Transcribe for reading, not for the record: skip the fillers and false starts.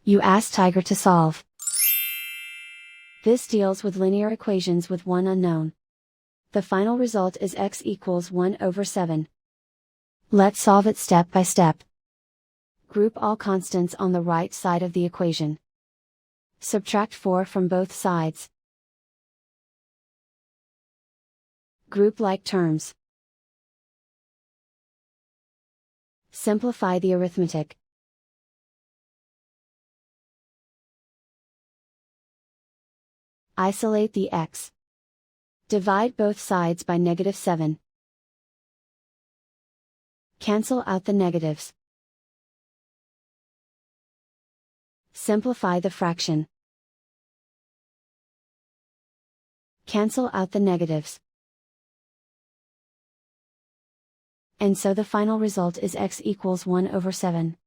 You ask Tiger to solve. This deals with linear equations with one unknown. The final result is x equals 1/7. Let's solve it step by step. Group all constants on the right side of the equation. Subtract 4 from both sides. Group like terms. Simplify the arithmetic. Isolate the x. Divide both sides by -7. Cancel out the negatives. Simplify the fraction. Cancel out the negatives. And so the final result is x equals 1/7.